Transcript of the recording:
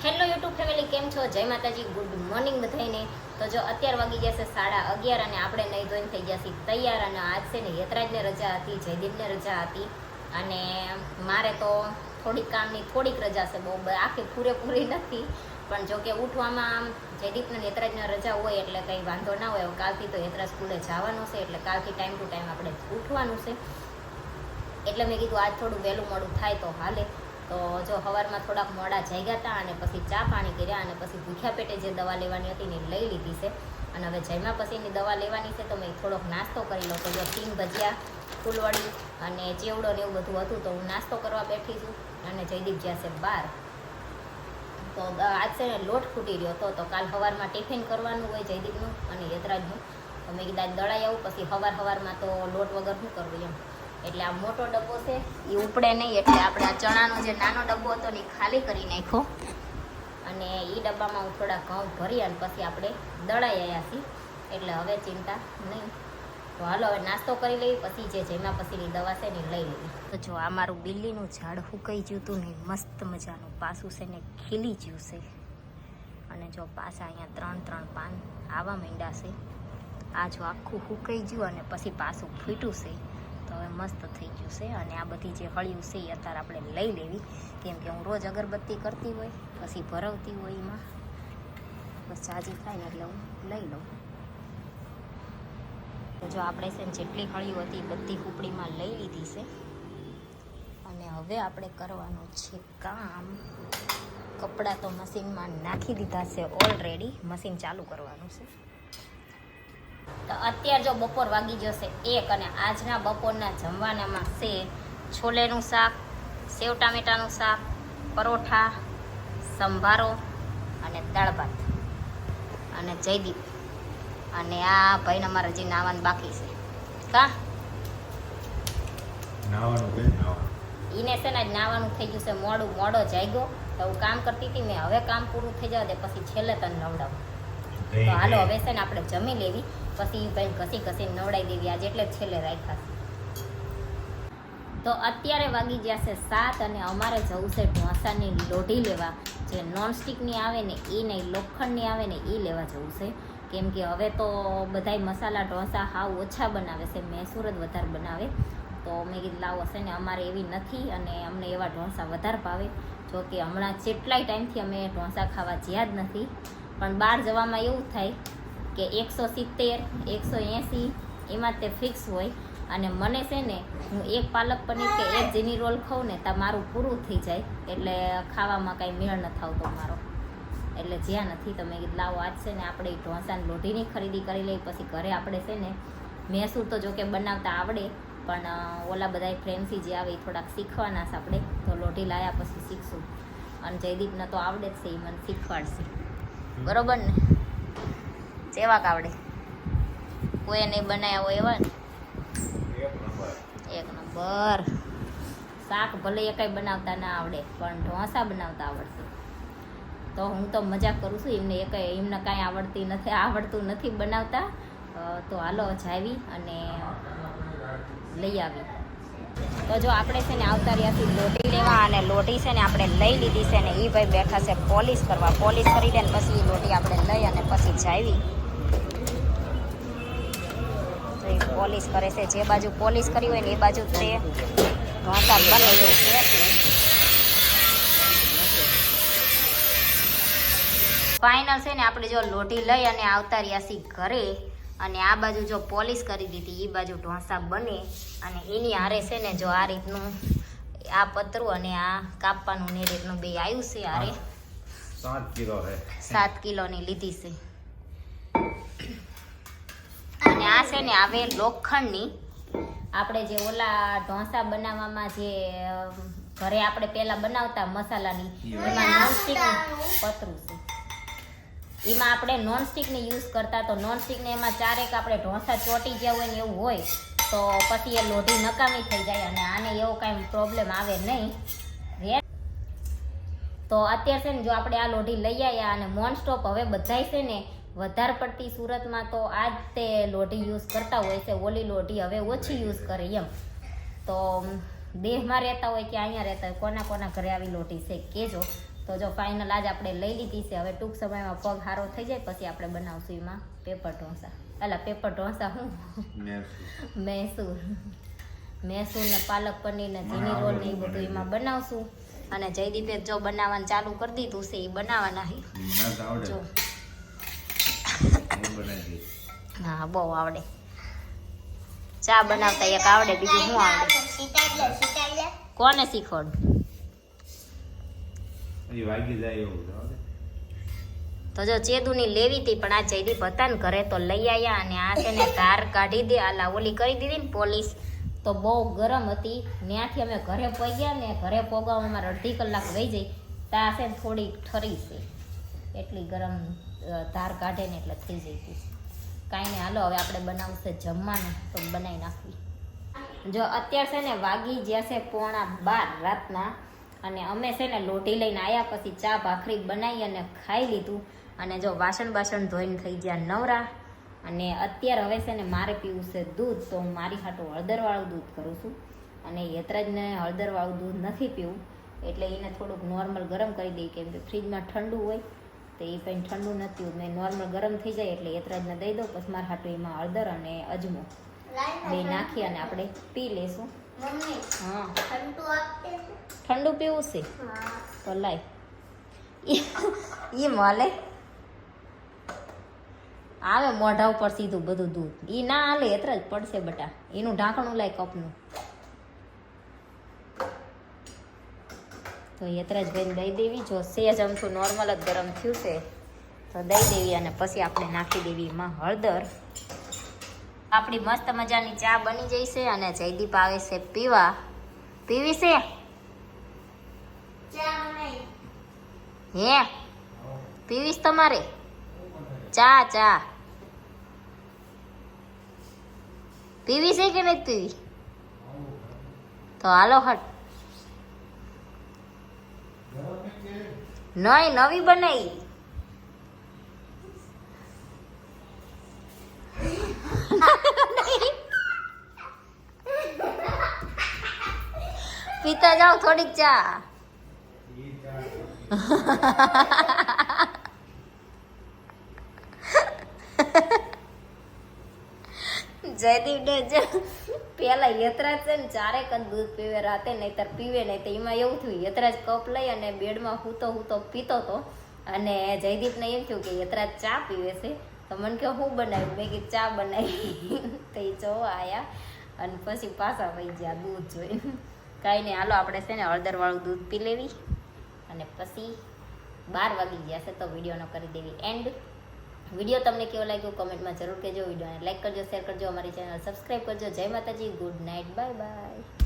Hello YouTube family, કેમ છો? જય માતાજી, ગુડ મોર્નિંગ બધાને. તો જો અત્યાર વાગી જશે 11:30 અને આપણે નહીં ધોઈને થઈ ગયા છીએ તૈયાર. અને આજ છે ને યતરાજને રજા હતી, જયદીપને રજા હતી અને મારે તો થોડીક રજા છે, બહુ આખી પૂરેપૂરી નથી. પણ જો કે ઉઠવામાં આમ જયદીપને યતરાજને રજા હોય એટલે કંઈ વાંધો ના હોય. કાલથી તો યતરાજ સ્કૂલે જવાનું છે એટલે કાલથી ટાઈમ ટુ ટાઈમ આપણે ઉઠવાનું છે. એટલે મેં કીધું આજ થોડું વહેલું મોડું થાય તો હાલે. તો જો સવારમાં થોડાક મોડા જાગ્યા હતા અને પછી ચા પાણી કર્યા અને પછી ભૂખ્યા પેટે જે દવા લેવાની હતી ને લઈ લીધી છે. અને હવે જમ્યા પછીની દવા લેવાની છે તો મેં થોડોક નાસ્તો કરી લો. તો જો 3 ભજીયા, ફૂલવડી અને ચેવડો ને એવું બધું હતું. તો હું નાસ્તો કરવા બેઠી છું અને જયદીપ ગયા છે બહાર. તો આજ છે ને લોટ ખૂટી રહ્યો હતો. તો કાલ સવારમાં ટિફિન કરવાનું હોય જયદીપનું અને યતરાજનું. તો મેં કીધા દળાઈ આવું, પછી સવારમાં તો લોટ વગર શું કરવું એમ. એટલે આ મોટો ડબ્બો છે એ ઉપડે નહીં, એટલે આપણે આ ચણાનો જે નાનો ડબ્બો હતો ને ખાલી કરી નાખ્યો અને એ ડબ્બામાં હું થોડા ઘઉં ભરી અને પછી આપણે દળાઈ આવ્યા છીએ. એટલે હવે ચિંતા નહીં. તો હાલો હવે નાસ્તો કરી લઈએ, પછી જે જમ્યા પછીની દવા છે ને લઈ લેવી. તો જો આ મારું બિલ્લીનું ઝાડ સુકાઈ ગયું હતું ને, મસ્ત મજાનું પાછું છે ને ખીલી ગયું છે. અને જો પાછા અહીંયા 3 પાન આવા માંડ્યા છે. આ જો આખું સુકાઈ ગયું અને પછી પાછું ફૂટ્યું છે. તો હવે મસ્ત થઈ ગયું છે. અને આ બધી જે હળિયું છે એ અત્યારે આપણે લઈ લેવી, કેમ કે હું રોજ અગરબત્તી કરતી હોય પછી ભરવતી હોય, એમાં બસ સાજી થાય ને એટલે હું લઈ લઉં. તો જો આપણે છે ને જેટલી હળિયું હતી બધી કૂપડીમાં લઈ લીધી છે. અને હવે આપણે કરવાનું છે કામ. કપડાં તો મશીનમાં નાખી દીધા છે ઓલરેડી, મશીન ચાલુ કરવાનું છે. તો અત્યારે જો બપોર વાગી જશે 1 અને આજના બપોરના જમવાનામાં છે છોલેનું શાક, સેવ ટામેટાનું શાક, પરોઠા, સંભારો અને દાળ ભાત. અને જયદીપ અને આ ભાઈને અમારે હજી નાવાનું બાકી છે. કા એને છે ને નાવાનું થઈ ગયું છે, મોડો જાગ્યો. તો હું કામ કરતી હતી, મેં હવે કામ પૂરું થઈ જવા દે પછી છેલ્લે તને નવડાવું. તો હાલો હવે છે ને આપણે જમી લેવી, પછી ભાઈ ઘસી નવડાવી દેવી આજે, એટલે છેલ્લે રાખ્યા છે. તો અત્યારે વાગી ગયા છે 7 અને અમારે જવું છે ઢોસાની લોઢી લેવા. જે નોનસ્ટિકની આવે ને એ નહીં, લોખંડની આવે ને એ લેવા જવું છે. કેમ કે હવે તો બધાય મસાલા ઢોસા હાવ ઓછા બનાવે છે, મૈસૂર જ વધારે બનાવે. તો મેં કીધું લાવો છે ને અમારે એવી નથી અને અમને એવા ઢોસા વધારે ભાવે. જો કે હમણાં જેટલાય ટાઈમથી અમે ઢોસા ખાવા જ્યાં જ નથી. પણ બહાર જવામાં એવું થાય કે 170, 180 એમાં તે ફિક્સ હોય. અને મને છે ને હું એક પાલક પનીર કે એક જીની રોલ ખાઉં ને તો મારું પૂરું થઈ જાય. એટલે ખાવામાં કાંઈ મેળ ન થાવતો મારો, એટલે જ્યાં નથી. તો મેં કીધું લાવો આજ છે ને આપણે ઢોસાની લોઢીની ખરીદી કરી લઈ. પછી ઘરે આપણે છે ને મૈસૂર તો જોકે બનાવતા આવડે, પણ ઓલા બધા ફ્રેન્ડ્સી જે આવે એ થોડાક શીખવાના છે આપણે. તો લોઢી લાયા પછી શીખશું. અને જયદીપને તો આવડે જ છે, એ મને શીખવાડશે. બરોબર ને? જેવા આવડે, કોઈ નહીં બનાવ્યા હોય એવા ને. 1 નંબર. શાક ભલે એ કંઈ બનાવતા ના આવડે, પણ ઢોસા બનાવતા આવડશે. તો હું તો મજાક કરું છું, એમને કાંઈ આવડતું નથી બનાવતા. તો હાલો જાવી અને લઈ આવી. તો જો આપણે છે ને આવતા રહ્યા છીએ લોટી લેવા. અને લોટી છે ને આપણે લઈ લીધી છે ને એ ભાઈ બેઠા છે પોલિશ કરવા. પોલિશ કરી દે ને પછી લોટી આપણે લઈ અને પછી જાવી. તો એ પોલિશ કરે છે, જે બાજુ પોલિશ કરી હોય ને એ બાજુ તે ઢોસા બને એવું છે. ફાઇનલ છે ને આપણે જો લોટી લઈ અને આવતા રહ્યા છીએ ઘરે. અને આ બાજુ જો પોલિશ કરી દીધી, એ બાજુ ઢોસા બને. અને એની હારે છે ને જો આ રીતનું આ પતરું અને આ કાપવાનું ને રીતનું બે આવ્યું છે હારે. 7 કિલો છે, 7 કિલોની લીધી છે. અને આ છે ને આવે લોખંડની. આપણે જે ઓલા ઢોસા બનાવવામાં જે ઘરે આપણે પહેલા બનાવતા મસાલાની, એમાં નોનસ્ટિકનું પતરું છે. એમાં આપણે નોનસ્ટિકની યુઝ કરતા. તો નોનસ્ટિકને એમાં ચારેક આપણે ઢોસા ચોટી ગયા હોય ને એવું હોય તો પછી એ લોઢી નકામી થઈ જાય. અને આને એવો કાંઈ પ્રોબ્લેમ આવે નહીં. તો અત્યારે છે ને જો આપણે આ લોઢી લઈ આવ્યા અને નોનસ્ટોપ હવે બધાય છે ને વધારે પડતી સુરતમાં તો આ જ તે લોઢી યુઝ કરતા હોય છે. ઓલી લોઢી હવે ઓછી યુઝ કરે એમ. તો દેહમાં રહેતા હોય કે અહીંયા રહેતા હોય, કોના ઘરે આવી લોઢી છે કહેજો. તો જો ફાઇનલ આજ આપણે લઈ લીધી છે. હવે ટૂંક સમયમાં પગ સારો થઈ જાય પછી આપણે બનાવશું એમાં પેપર ઢોસા. એટલે પેપર ઢોસા હું મૈસૂર ને પાલક પનીર ને ઝીની રોલ ને એ બધું એમાં બનાવશું. અને જયદીપે જો બનાવવાનું ચાલુ કરી દીધું છે, એ બનાવવાના છે જો. હા બહુ આવડે. ચા બનાવતા એક આવડે, બીજું શું આવડે? કોને શીખવાડ? તો જો ચેદુની લેવી હતી પણ આ જયદીપ હતા ને ઘરે તો લઈ આવ્યા. અને આ છે ને ધાર કાઢી દે, આલા ઓલી કરી દીધી ને પોલીસ, તો બહુ ગરમ હતી. ત્યાંથી અમે ઘરે પહોંચ્યા ને ઘરે પોગાવામાં અડધી કલાક વહી જઈ. ત્યાં છે ને થોડી ઠરી છે, એટલી ગરમ ધાર કાઢે ને એટલે થઈ જઈ હતી. કાંઈ નહીં, હાલો હવે આપણે બનાવશે જમવાનું તો બનાવી નાખવી. જો અત્યારે છે ને વાગી જ્યાં છે 11:15 રાતના. અને અમે છે ને લોઢી લઈને આવ્યા પછી ચા ભાખરી બનાવી અને ખાઈ લીધું. અને જો વાસણ ધોઈને થઈ ગયા નવરા. અને અત્યારે હવે છે ને મારે પીવું છે દૂધ, તો હું મારી હાટું હળદરવાળું દૂધ કરું છું. અને યતરાજને હળદરવાળું દૂધ નથી પીવું, એટલે એને થોડુંક નોર્મલ ગરમ કરી દઈ, કેમ કે ફ્રીજમાં ઠંડુ હોય તો એ કંઈ ઠંડુ નથી પીવું. મેં નોર્મલ ગરમ થઈ જાય એટલે યતરાજને દઈ દઉં. પછી મારા હાટું એમાં હળદર અને અજમો બે નાખી અને આપણે પી લેશું. હા ઠંડુ પીવું છે તો લાય એ માલે આવે મોઢા ઉપર સીધું બધું દૂધ. એ ના હાલે, એટલા જ પડશે બટા. એનું ઢાંકણું લાય કપનું. તો યતરાજભાઈને દઈ દેવી. જો સેજ અમથું નોર્મલ જ ગરમ થયું છે તો દઈ દેવી. અને પછી આપણે નાખી દેવી એમાં હળદર. આપણી મસ્ત મજાની ચા બની જઈ છે. અને જયદીપ આવે છે પીવા. પીવી છે હે? પીવીશ તમારે ચા? ચા પીવી છે કે નથી પીવી? તો હાલો હટ. નહીં, નવી બનાવી. પીતા જાઓ થોડીક ચા. જયદીપ જો પેલા યતરાજ છે ને ચારેક જ દૂધ પીવે રાતે, નહીતર પીવે નહીં. તો એમાં એવું થયું, યતરાજ કપ લઈ અને બેડમાં હૂતો પીતો હતો. અને જયદીપને એમ થયું કે યતરાજ ચા પીવે છે, તો મને કે હું બનાવ્યું? મેં કીધું ચા બનાવી. તો એ જોવા આવ્યા અને પછી પાછા વહી ગયા દૂધ જોઈને. કાંઈ નહીં, હાલો આપણે છે ને હળદરવાળું દૂધ પી લેવી. અને પછી 12 વાગી ગયા છે તો વિડીયોનો કરી દેવી એન્ડ. વિડીયો તમને કેવો લાગ્યો કમેન્ટમાં જરૂર કહેજો. વિડીયોને લાઈક કરજો, શેર કરજો, અમારી ચેનલ સબસ્ક્રાઈબ કરજો. જય માતાજી, ગુડ નાઇટ, બાય બાય.